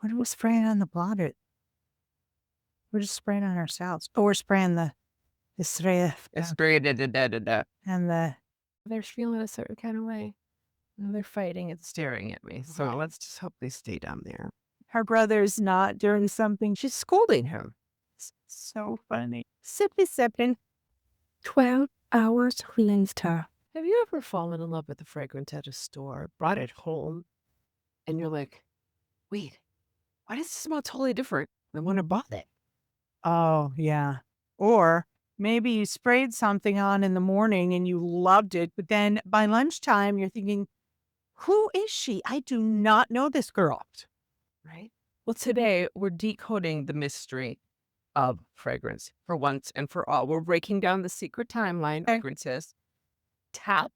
What are we spraying on the blotter? We're just spraying on ourselves. Oh, we're spraying the Sniff It's very da da da da da. and the They're feeling a certain kind of way. And they're fighting and staring at me. So let's just hope they stay down there. her brother's not doing something. She's scolding him. So funny. Sipping. 12 hours later. Have you ever fallen in love with a fragrance at a store, brought it home, and you're like, wait, why does it smell totally different than when I bought it? Oh, yeah. Or maybe you sprayed something on in the morning and you loved it, but then by lunchtime you're thinking, who is she? I do not know this girl. Right? Well, today we're decoding the mystery of fragrance for once and for all. We're breaking down the secret timeline of Okay. fragrances, top,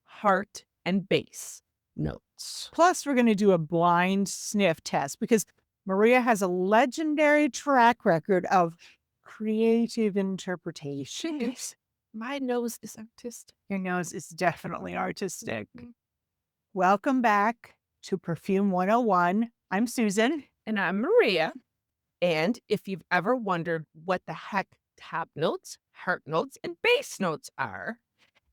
heart, and base notes. Plus, we're going to do a blind sniff test because Maria has a legendary track record of creative interpretation. My nose is artistic. Your nose is definitely artistic. Mhm. Welcome back to Perfume 101. I'm Susan. And I'm Maria. And if you've ever wondered what the heck top notes, heart notes, and base notes are,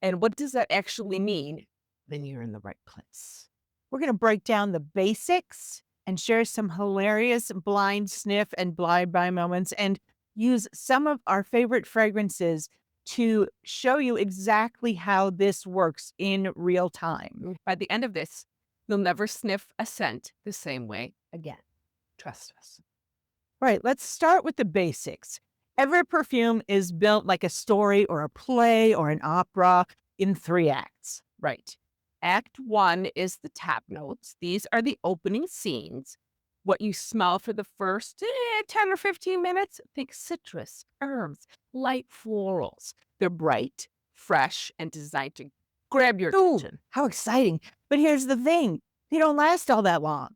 and what does that actually mean, then you're in the right place. We're going to break down the basics and share some hilarious blind sniff and blind buy moments and use some of our favorite fragrances to show you exactly how this works in real time. By the end of this, you'll never sniff a scent the same way again. Trust us. Right, let's start with the basics. Every perfume is built like a story or a play or an opera in 3 acts. Right. Act 1 is the top notes. These are the opening scenes. What you smell for the first 10 or 15 minutes, think citrus, herbs, light florals. They're bright, fresh, and designed to grab your Ooh, attention. how exciting. But here's the thing. They don't last all that long.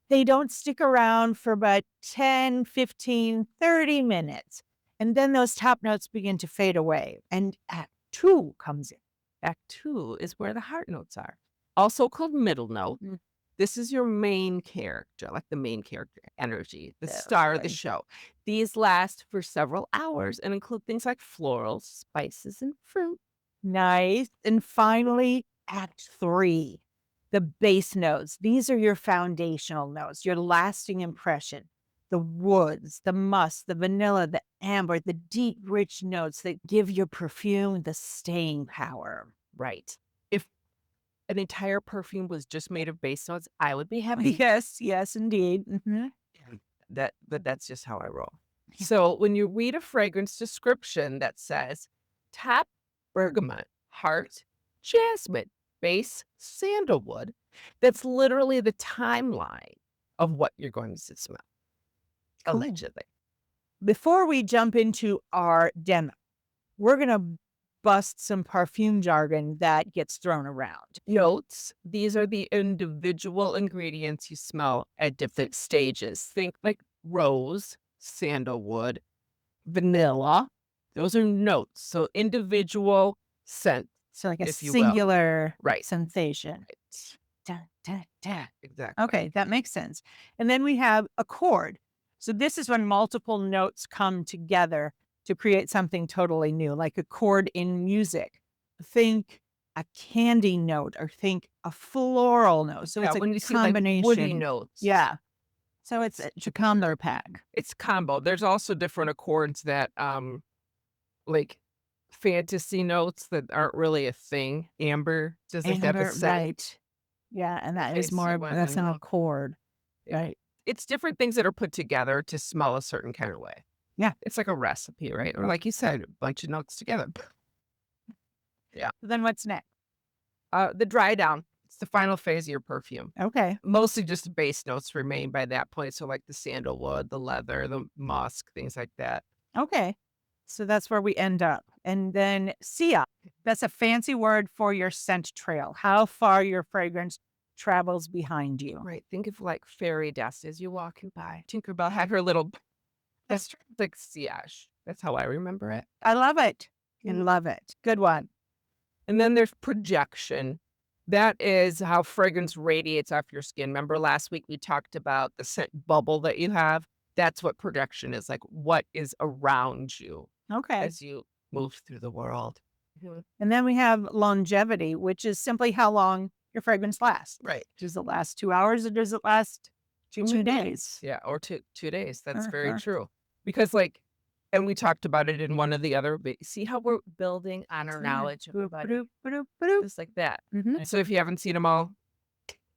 They don't stick around for about 10, 15, 30 minutes. And then those top notes begin to fade away. And Act 2 comes in. Act 2 is where the heart notes are, also called middle note. This is your main character, like the main character energy, the star of the right. show. These last for several hours and include things like florals, spices, and fruit. Nice. And finally, Act 3, the base notes. These are your foundational notes, your lasting impression. The woods, the musk, the vanilla, the amber, the deep, rich notes that give your perfume the staying power. Right. If an entire perfume was just made of base notes, I would be happy. Yes, yes, indeed. But that's just how I roll. So when you read a fragrance description that says top bergamot, heart, jasmine, base sandalwood, that's literally the timeline of what you're going to smell. Cool. Allegedly. Before we jump into our demo, we're going to bust some perfume jargon that gets thrown around. Notes, these are the individual ingredients you smell at different stages. Think like rose, sandalwood, vanilla. Those are notes. So individual scent. So like a If you will. singular Right. sensation. Da, da, da. Exactly. Okay, that makes sense. And then we have a chord. So this is when multiple notes come together to create something totally new, like a chord in music. Think a candy note or think a floral note. So Yeah, it's a when you see combination. like woody notes. Yeah. So it's a combo pack. It's combo. There's also different accords that like fantasy notes that aren't really a thing. Amber does like have a Amber, scent. right. Yeah, and that is Fancy more, one that's and an accord. Right. It's different things that are put together to smell a certain kind of way. Yeah. It's like a recipe, right? Or like you said, a bunch of notes together. Yeah. Then what's next? The dry down. It's the final phase of your perfume. Okay. Mostly just base notes remain by that point. So like the sandalwood, the leather, the musk, things like that. Okay. So that's where we end up. And then Sia, that's a fancy word for your scent trail, how far your fragrance travels behind you. Right. Think of like fairy dust as you're walking by. Tinkerbell had her little, that's like sillage. That's how I remember it. I love it. I Mm. love it. Good one. And then there's projection. That is how fragrance radiates off your skin. Remember last week we talked about the scent bubble that you have? That's what projection is, like what is around you Okay. as you move through the world. And then we have longevity, which is simply how long your fragrance lasts. Right. Does it last 2 hours or does it last 2 days? Yeah, or 2 days. That's very Uh-huh. true. Because like, and we talked about it in one of the other, see how we're building on our knowledge of Boop, everybody? boop, boop, boop. Just like that. Mhm. So if you haven't seen them all,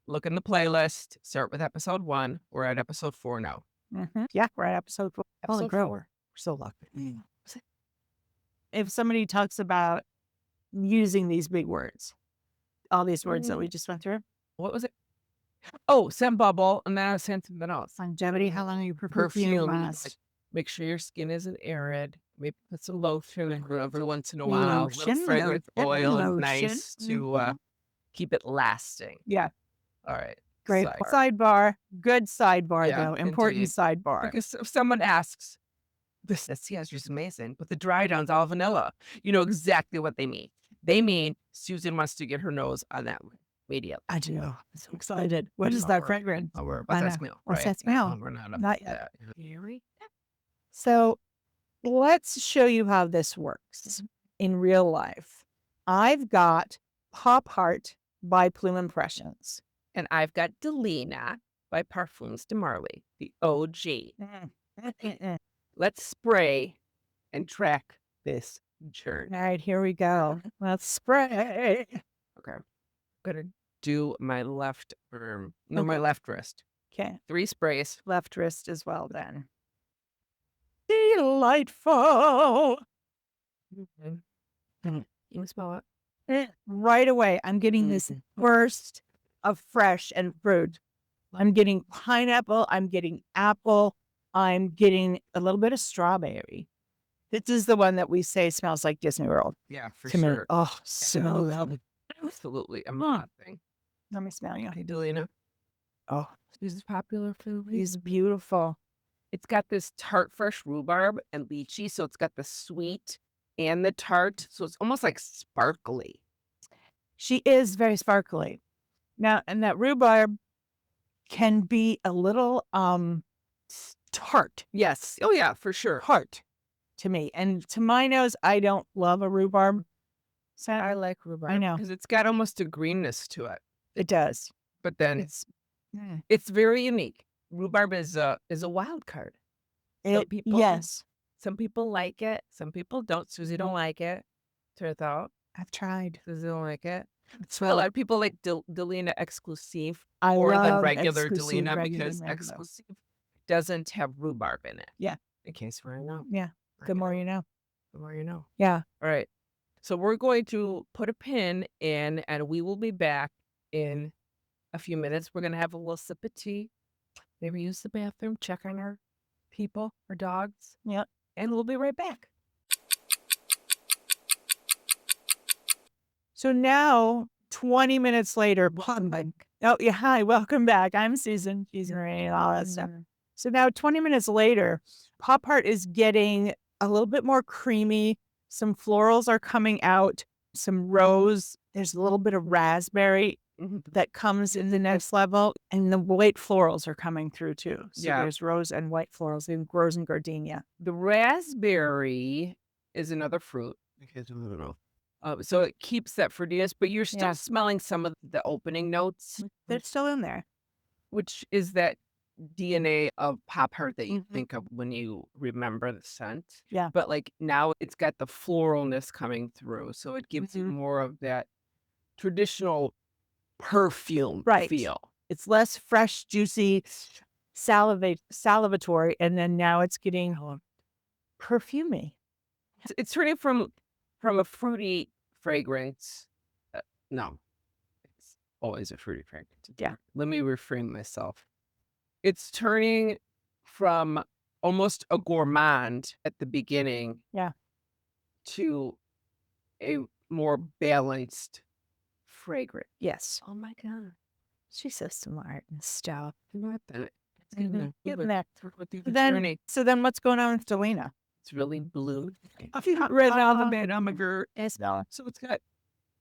look in the playlist. Start with episode 1. We're at episode 4 now. Mhm. Yeah, we're at episode 4. Holy Episode crow. 4. We're so lucky. If somebody talks about using these big words, all these words that we just went through, What was it? Oh, scent bubble, and then I was saying something else. longevity, how long your perfume Perfume. lasts. Like, make sure your skin isn't arid. Maybe put some lotion in every once in a while. Lotion, Little fragrance oil is lotion. nice to keep it lasting. Yeah, All right. great. Sidebar. Sidebar. Good sidebar, Yeah, though. Important indeed. sidebar. Because if someone asks, this yes, is amazing, but the dry down's all vanilla. You know exactly what they mean. They mean Susan wants to get her nose on that immediately. I do. I'm so excited. What is that fragrance? Oh, we're I about that know. smell. What's Right? that smell? We're not up Not to yet. that. So let's show you how this works in real life. I've got Pop Hart by Plume Impressions. And I've got Delina by Parfums de Marley, the OG. Let's spray and track this journey. All right, here we go. Let's spray. Okay. I'm going to do my left arm. No, my Okay. left wrist. Okay, 3 sprays. left wrist as well then. Delightful. You smell it? Right away, I'm getting this burst of fresh and fruit. I'm getting pineapple. I'm getting apple. I'm getting a little bit of strawberry. This is the one that we say smells like Disney World Yeah, for to me. sure. Oh, so lovely. Absolutely. I'm Huh. not thing. Let me smell you. Hey, Delina. Oh, This is popular food. he's beautiful. It's got this tart fresh rhubarb and lychee, so it's got the sweet and the tart, so it's almost like sparkly. She is very sparkly. Now, and that rhubarb can be a little tart Yes. Oh yeah, for sure. to me. And to my nose, I don't love a rhubarb scent. I like rhubarb. I know. because it's got almost a greenness to it, It does. but then It's it's very unique. Rhubarb is a wild card. Some people- yes. Some people like it. Some people don't. Susie don't like it. Turns out I've tried. Susie don't like it. It's A lot of people like Delina Exclusive I more than love regular exclusive Delina regular because regular. Exclusive doesn't have rhubarb in it. Yeah. In case we're know. Yeah. The more you know. The more you know. Yeah. All right. So we're going to put a pin in and we will be back in a few minutes. We're going to have a little sip of tea, maybe use the bathroom, check on our people, our dogs. Yep. And we'll be right back. So now, 20 minutes later, oh yeah, hi, welcome back. I'm Susan. She's Marie and all that stuff. So now 20 minutes later, Pop Heart is getting a little bit more creamy. Some florals are coming out, some rose. There's a little bit of raspberry that comes in the next level. And the white florals are coming through too. So Yeah. there's rose and white florals and rose and gardenia. The raspberry is another fruit. So it keeps that fruitiness, but you're still Yeah. smelling some of the opening notes, They're still in there. which is that DNA of Pop Heart that you Mhm. think of when you remember the scent. Yeah. But like now it's got the floralness coming through. So it gives you Mhm. more of that traditional perfume Right. feel. It's less fresh, juicy, salivatory, and then now it's getting perfumey. It's turning from a fruity fragrance. No, it's always a fruity fragrance. Yeah. Let me reframe myself. It's turning from almost a gourmand at the beginning. Yeah. To a more balanced fragrance. Yes. Oh my God. She's so smart and stuff. Not that. It's Mhm. Getting gonna there. with the Then, journey. so then what's going on with Delina? It's really blue. I've read all the bed. I'm a girl. Yes, no. So it's got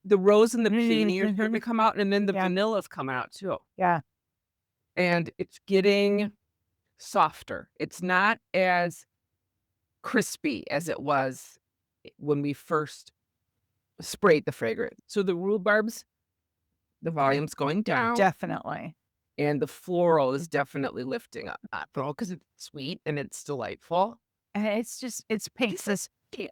the rose and the peony are starting to Mhm. come out, and then the Yeah. vanilla's coming out too. Yeah. And it's getting softer. It's not as crispy as it was when we first sprayed the fragrance. So the rhubarbs, the volume's going down, Definitely. and the floral is definitely lifting up. Because it's sweet and it's delightful. And it's pink.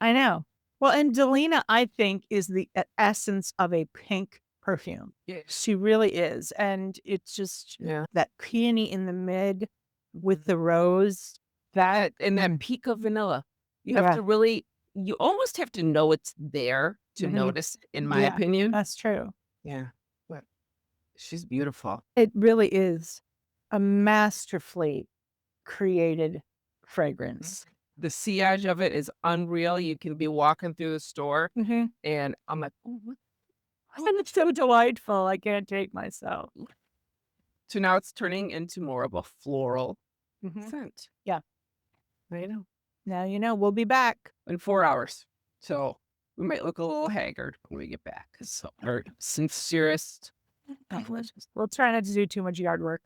I know. Well, and Delina, I think, is the essence of a pink perfume. Yes. She really is. And it's just Yeah. that peony in the mid with the rose. That and that Mm. peak of vanilla. You have Yeah. to really, you almost have to know it's there to Mhm. notice it, in my Yeah. opinion. That's true. Yeah. But she's beautiful. It really is a masterfully created fragrance. The sillage of it is unreal. You can be walking through the store Mm-hmm. and I'm like, "Oh, what?" And it's so delightful. I can't take myself. So now it's turning into more of a floral Mhm. scent. Yeah. I know. Now you know. We'll be back. In 4 hours. So we might look a little haggard when we get back. So our sincerest. We'll try not to do too much yard work.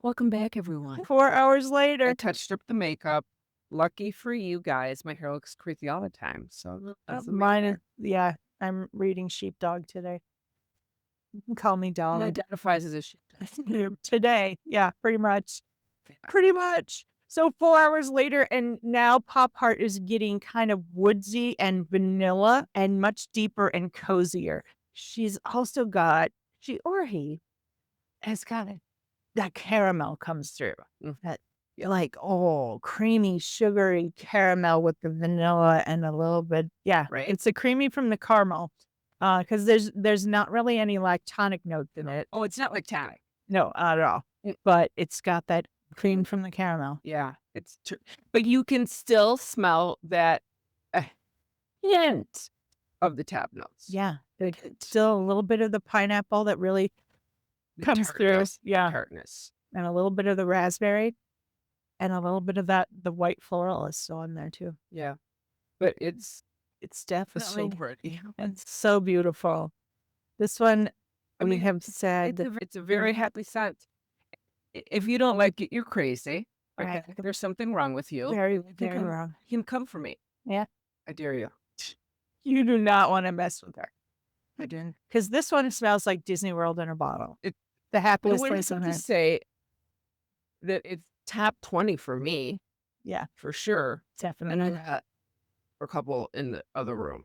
Welcome back, everyone. 4 hours I later. touched up the makeup. Lucky for you guys, my hair looks crazy all the time. So doesn't Mine matter. is, yeah, I'm reading Sheepdog today. You can call me It Dolly. identifies as a shit. Today. Yeah, pretty much. Pretty much. So 4 hours later, and now Pop Heart is getting kind of woodsy and vanilla and much deeper and cozier. She's also got, he has got that caramel comes through. That like, oh, creamy, sugary caramel with the vanilla and a little bit. Yeah, Right. it's a creamy from the caramel. Because there's not really any lactonic note in it. Oh, it's not like tonic. No, not at all. But it's got that cream from the caramel. Yeah, it's true. But you can still smell that hint of the top notes. Yeah, there's still a little bit of the pineapple that really The comes through. tartness, Yeah, tartness. and a little bit of the raspberry, and a little bit of the white floral is still in there too. Yeah, but it's It's so definitely pretty. and so beautiful. This one I we mean, have said it's a very happy scent. If you don't like it, you're crazy. Right. Okay, there's something wrong with you. very, You can very come, wrong. you can come for me. Yeah, I dare you. you do not want to mess with her I didn't. because this one smells like Disney World in a bottle. It- The I happiest wouldn't place on have to earth. say that it's top 20 for me, Yeah, for sure. And definitely. I got a couple in the other room.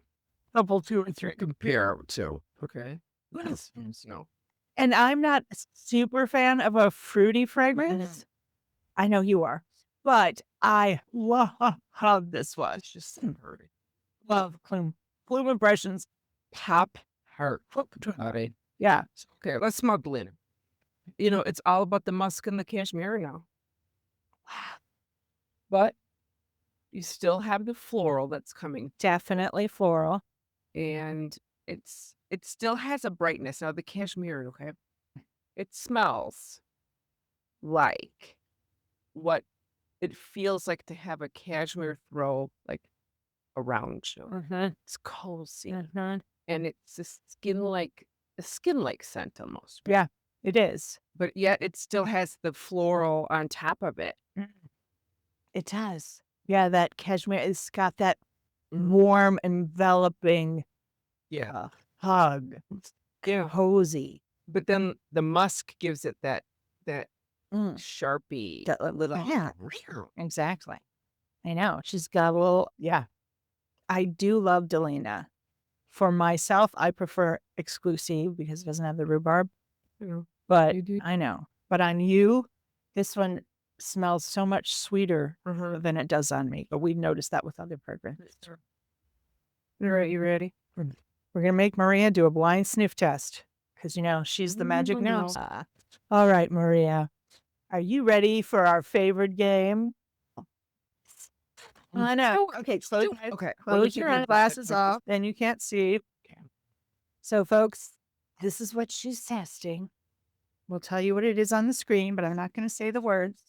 Couple, 2 or 3. Compare to. Okay. What else? No. And I'm not a super fan of a fruity fragrance. I know you are, but I love this one. It's just so pretty. Love Plume Impressions. Pop Heart. Alright. Yeah, Okay, let's smell Delina. You know, it's all about the musk and the cashmere now. But you still have the floral that's coming, definitely floral. and it still has a brightness. Now the cashmere, okay, it smells like what it feels like to have a cashmere throw like around you. It's cozy, and it's a skin like scent almost. Yeah, it is. But yet it still has the floral on top of it. It does. Yeah, that cashmere, it's got that Mm. warm, enveloping Yeah. hug. Yeah. Cozy. But then the musk gives it that Mm. Sharpie That little, yeah, rear. exactly. I know. She's got a little, yeah. I do love Delina. For myself, I prefer exclusive because it doesn't have the rhubarb. But You do. I know. But on you, this one smells so much sweeter than it does on me. But we've noticed that with other fragrances. All right, you ready? We're going to make Maria do a blind sniff test because, you know, she's the magic No. nose. All right, Maria. Are you ready for our favorite game? I know. Okay, close, Okay. close your eyes, glasses off, then you can't see. Okay. So, folks, this is what she's testing. We'll tell you what it is on the screen, but I'm not going to say the words.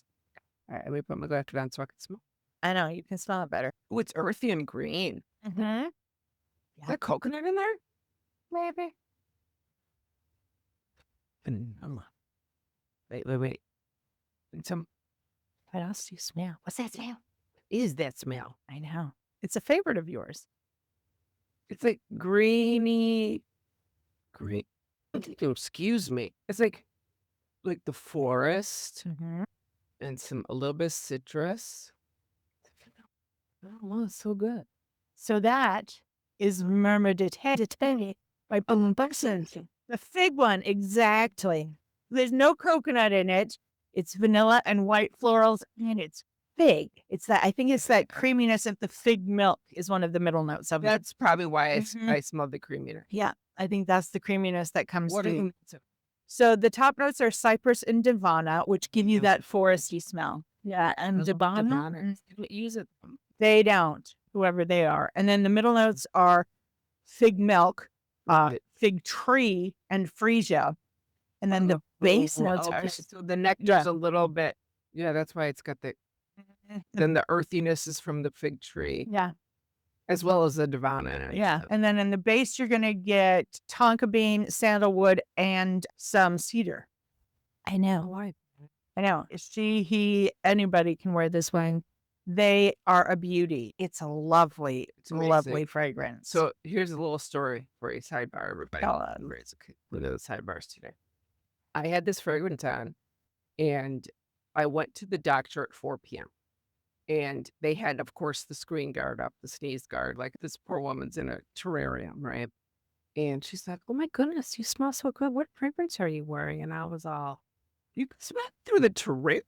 All right, let me put my glasses on so I can smell. I know, you can smell it better. Oh, it's earthy and green. Mm-hmm. Is there coconut in there? Maybe. Vanilla. Wait. And some. What else do you smell? What's that smell? Is that smell? I know. It's a favorite of yours. It's like greeny. Green. Excuse me. It's like the forest Mm-hmm. and a little bit of citrus. Oh, it's so good. So that is Murmur de Té by Plume Impressions. The fig one, exactly. There's no coconut in it. It's vanilla and white florals, and it's fig. It's that, I think it's that creaminess of the fig milk is one of the middle notes of it. That's probably why Mhm. I smell the creaminess. Yeah, I think that's the creaminess that comes What are through. the So the top notes are cypress and divana, which give you Yeah. that foresty smell. Yeah, and divana, Use it. they don't, whoever they are. And then the middle notes are fig milk, fig tree, and freesia. And then the base notes are So the nectar's a little bit. Yeah, that's why it's got the. Then the earthiness is from the fig tree, yeah, as well as the divana in it. yeah. And then in the base, you're gonna get tonka bean, sandalwood, and some cedar. I know. Why? I know. She, he, anybody can wear this one. They are a beauty. It's a lovely, lovely amazing. fragrance. So here's a little story for a sidebar, everybody. Tell us. It's okay. Look at the sidebars today. I had this fragrance on, and I went to the doctor at 4 p.m. And they had, of course, the screen guard up, the sneeze guard. Like, this poor woman's in a terrarium, right? And she's like, "Oh my goodness, you smell so good. What fragrance are you wearing?" And I was all, "You can smell it through the terrarium."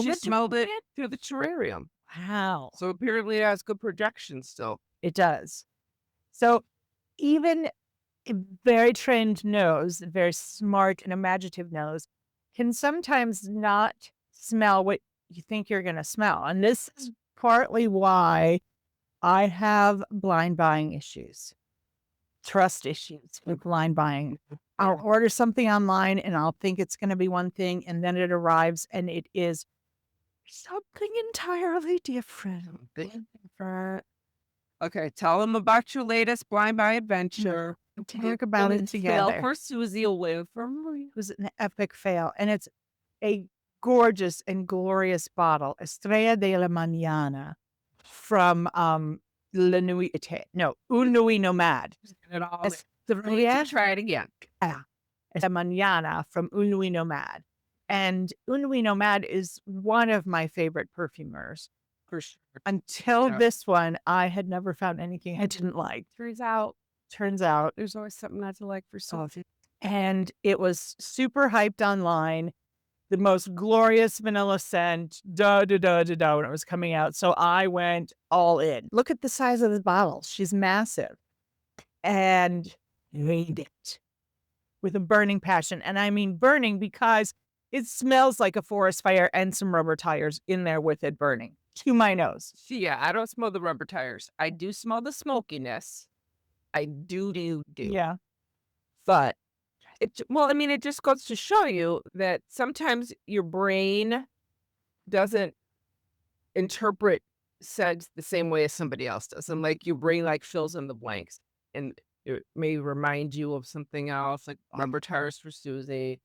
She smelled it through the terrarium. Wow. So apparently it has good projection still. It does. So even a very trained nose, a very smart and imaginative nose, can sometimes not smell what you think you're going to smell. And this is partly why I have blind buying issues, trust issues with blind buying. I'll order something online and I'll think it's going to be one thing, and then it arrives and it is something entirely different. Okay, tell them about your latest blind buy adventure. Talk about it together. For Susie, a win for me. It was an epic fail, and it's a gorgeous and glorious bottle, Estrella de la Mañana from La Nuit no, Un Nuit Nomade. Try it again. Estrella Mañana from Un Nuit Nomade. And Un Nuit Nomade is one of my favorite perfumers. For sure. Until this one, I had never found anything I didn't like. Turns out There's always something not to like for Susie. And it was super hyped online. The most glorious vanilla scent, when it was coming out. So I went all in. Look at the size of the bottle. She's massive. And made it with a burning passion. And I mean burning because it smells like a forest fire and some rubber tires in there with it burning to my nose. Yeah, I don't smell the rubber tires. I do smell the smokiness. I do. Yeah. But it just goes to show you that sometimes your brain doesn't interpret scents the same way as somebody else does. And like your brain like fills in the blanks. And it may remind you of something else, like rubber tires for Susie.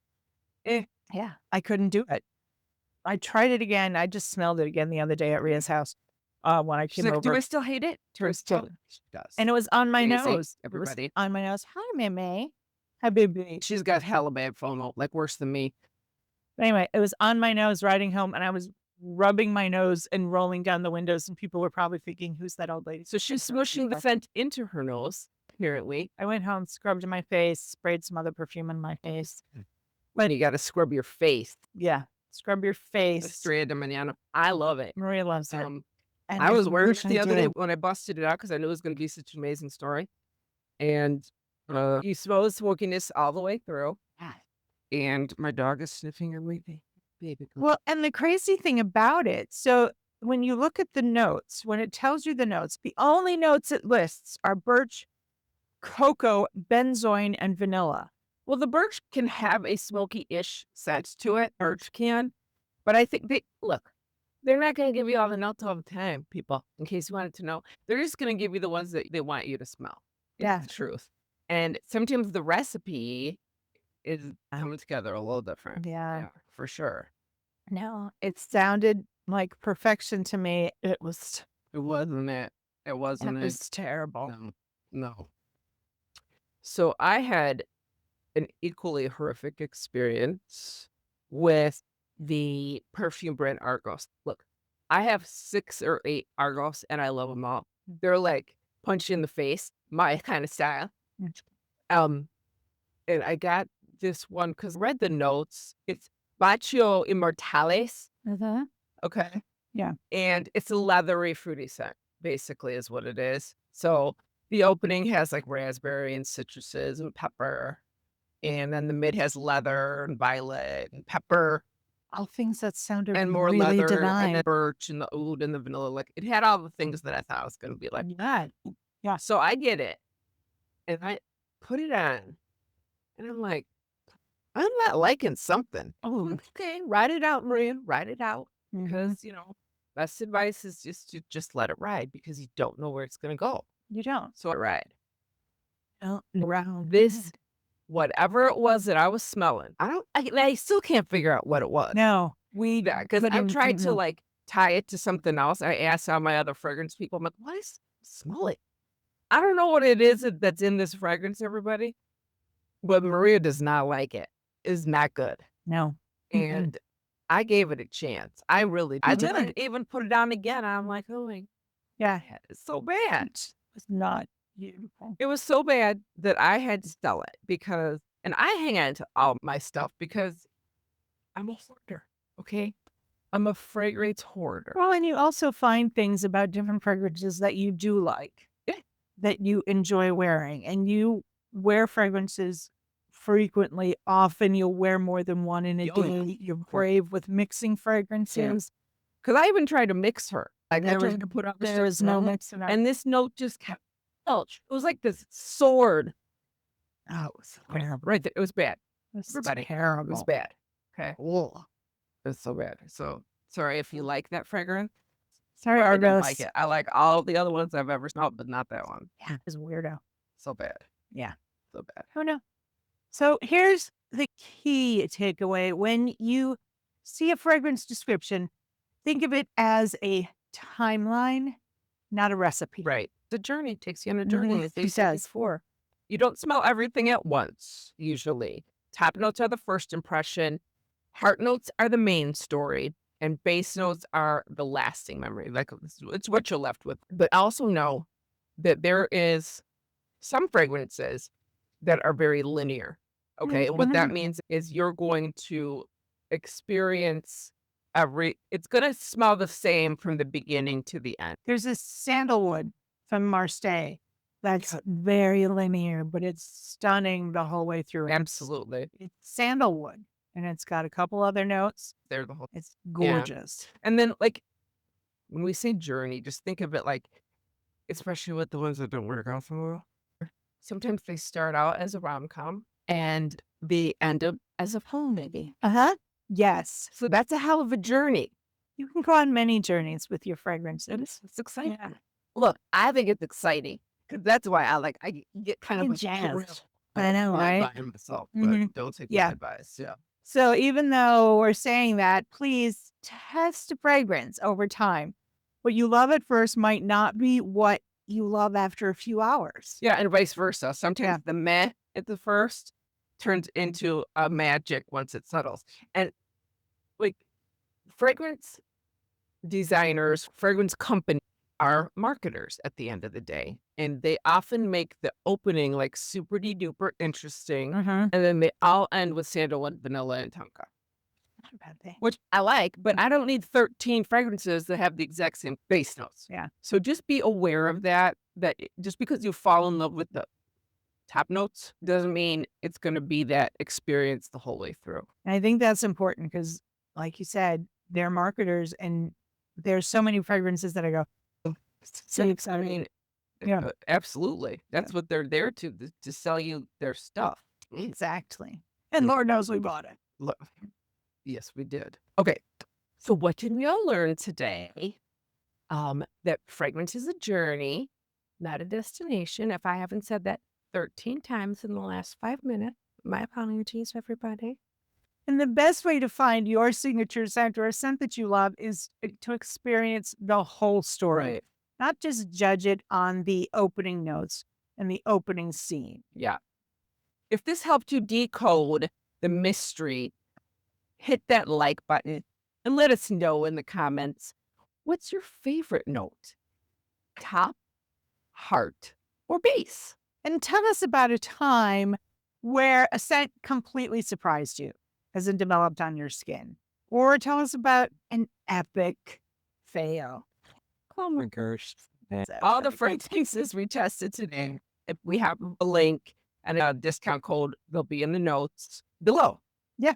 Yeah, I couldn't do it. I tried it again. I just smelled it again the other day at Ria's house when I She's came like, over. "Do I still hate it?" Turns out she does. And it was on my Amazing, nose. everybody. It was on my nose. Hi, Mimi. Hi, baby. She's got hella bad FOMO, like worse than me. But anyway, it was on my nose riding home, and I was rubbing my nose and rolling down the windows, and people were probably thinking, "Who's that old lady?" So she's smushing the scent into her nose, apparently. I went home, scrubbed my face, sprayed some other perfume on my face. But you got to scrub your face. Yeah, scrub your face. Estrella de Mañana. I love it. Maria loves it. And And I was wearing it I the other day do. when I busted it out because I knew it was going to be such an amazing story. And you smell the smokiness all the way through. Yeah. And my dog is sniffing her baby. Well, and the crazy thing about it, so when you look at the notes, when it tells you the notes, the only notes it lists are birch, cocoa, benzoin, and vanilla. Well, the birch can have a smoky-ish scent to it. Birch can. But I think look, They're not gonna give you all the notes all the time, people, in case you wanted to know. They're just gonna give you the ones that they want you to smell. It's Yeah. the truth. And sometimes the recipe is coming together a little different. Yeah. Yeah, for sure. No, it sounded like perfection to me. It wasn't it. It wasn't It it. was terrible. No, no. So I had an equally horrific experience with the perfume brand Argos. Look, I have 6 or 8 Argos and I love them all. They're like punch you in the face, my kind of style. Mm. Um, and I got this one because I read the notes. It's Bacio Immortales. Mhm. Okay. Yeah. And it's a leathery, fruity scent, basically, is what it is. So the opening has like raspberry and citruses and pepper. And then the mid has leather and violet and pepper All things that sounded and more really leather and divine. then birch and the oud and the vanilla. Like it had all the things that I thought it was going to be like. Yeah. Yeah. So I get it and I put it on and I'm like, I'm not liking something. Oh, okay. Ride it out, Maria. Ride it out. Mhm. Because, best advice is just to just let it ride because you don't know where it's going to go. You don't. So I ride. Around This, whatever it was that I was smelling, I still can't figure out what it was. No, Because I've tried to like tie it to something else. I asked all my other fragrance people, I'm like, what is smell it? I don't know what it is that's in this fragrance, everybody, but Maria does not like it. It's not good. No. And I gave it a chance. I You did. didn't even put it on again. I'm like, oh my Yeah. God, it's so bad. It was not beautiful. It was so bad that I had to sell it and I hang on to all my stuff because I'm a hoarder. Okay. I'm a fragrance hoarder. Well, and you also find things about different fragrances that you do like, Yeah. that you enjoy wearing, and you wear fragrances frequently. Often you'll wear more than one in a Oh, yeah. day. You're brave with mixing fragrances. Because I even tried to mix her. Like I There tried was- to put on There is no mixing. and this note just kept belch. It was like this sword. Oh, it was terrible. Right there. It was bad. It was Everybody. It terrible. was bad. Okay. Ugh. It was so bad. So sorry if you like that fragrance. Sorry, I didn't Argos. like it. I like all the other ones I've ever smelled, but not that one. Yeah, it was weirdo. So bad. Yeah. So bad. Oh no. So here's the key takeaway. When you see a fragrance description, think of it as a timeline, not a recipe. Right. The journey takes you on a journey. Mhm. As they It said does. before. You don't smell everything at once, usually. Top notes are the first impression. Heart notes are the main story. And base notes are the lasting memory. Like it's what you're left with. But also know that there is some fragrances that are very linear. Okay. And what that means is you're going to experience it's going to smell the same from the beginning to the end. There's this sandalwood from Marseille that's very linear, but it's stunning the whole way through. Absolutely. It's sandalwood, and it's got a couple other notes. They're the whole. It's gorgeous. And then, like, when we say journey, just think of it like, especially with the ones that don't work out so well. Sometimes they start out as a rom-com and they end up as a poem, maybe. Uh-huh. Yes. So that's a hell of a journey. You can go on many journeys with your fragrances. It's exciting. Yeah. Look, I think it's exciting because that's why I get kind of And like jazzed. thrilled. I know, I'm right? buying myself, Mhm. but don't take Yeah. my advice. Yeah. So even though we're saying that, please test a fragrance over time. What you love at first might not be what you love after a few hours. Yeah, and vice versa. Sometimes Yeah. the meh at the first turns into a magic once it settles. And like fragrance designers, fragrance companies are marketers at the end of the day. And they often make the opening like super duper interesting. Mm-hmm. And then they all end with sandalwood, vanilla, and tonka, Not a bad thing. which I like, but I don't need 13 fragrances that have the exact same base notes. Yeah. So just be aware of that just because you fall in love with the top notes doesn't mean it's going to be that experience the whole way through. And I think that's important because, like you said, they're marketers, and there's so many fragrances that I go, so I excited. mean, Yeah. absolutely. That's what they're there to sell you their stuff. Exactly. And Lord knows we bought it. Look, yes, we did. Okay. So what did we all learn today? That fragrance is a journey, not a destination. If I haven't said that 13 times in the last 5 minutes, my apologies, everybody. And the best way to find your signature scent or a scent that you love is to experience the whole story, Right. not just judge it on the opening notes and the opening scene. Yeah. If this helped you decode the mystery, hit that like button and let us know in the comments, what's your favorite note? Top, heart, or base? And tell us about a time where a scent completely surprised you as it developed on your skin. Or tell us about an epic fail. Oh my gosh. So All the funny. fragrances we tested today, if we have a link and a discount code, they'll be in the notes below. Yeah.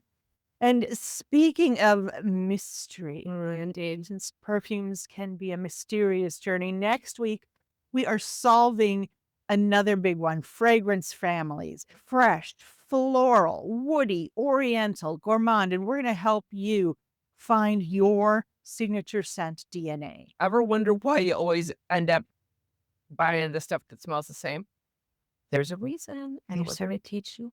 And speaking of mystery, indeed, since perfumes can be a mysterious journey, next week we are solving another big one, fragrance families, fresh, floral, woody, oriental, gourmand, and we're going to help you find your signature scent DNA. Ever wonder why you always end up buying the stuff that smells the same? There's a reason, and we're There's going to teach you.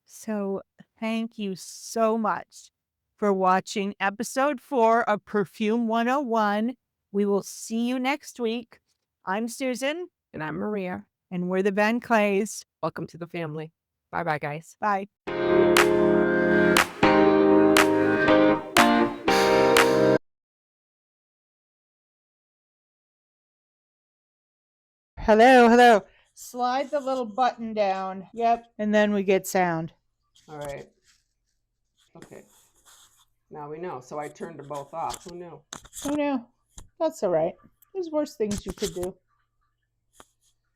So thank you so much for watching episode 4 of Perfume 101. We will see you next week. I'm Susan. And I'm Maria. And we're the Van Clays. Welcome to the family. Bye-bye, guys. Bye. Hello, hello. Slide the little button down. Yep. And then we get sound. All right. Okay. Now we know. So I turned them both off. Who knew? Oh no. That's all right. There's worse things you could do.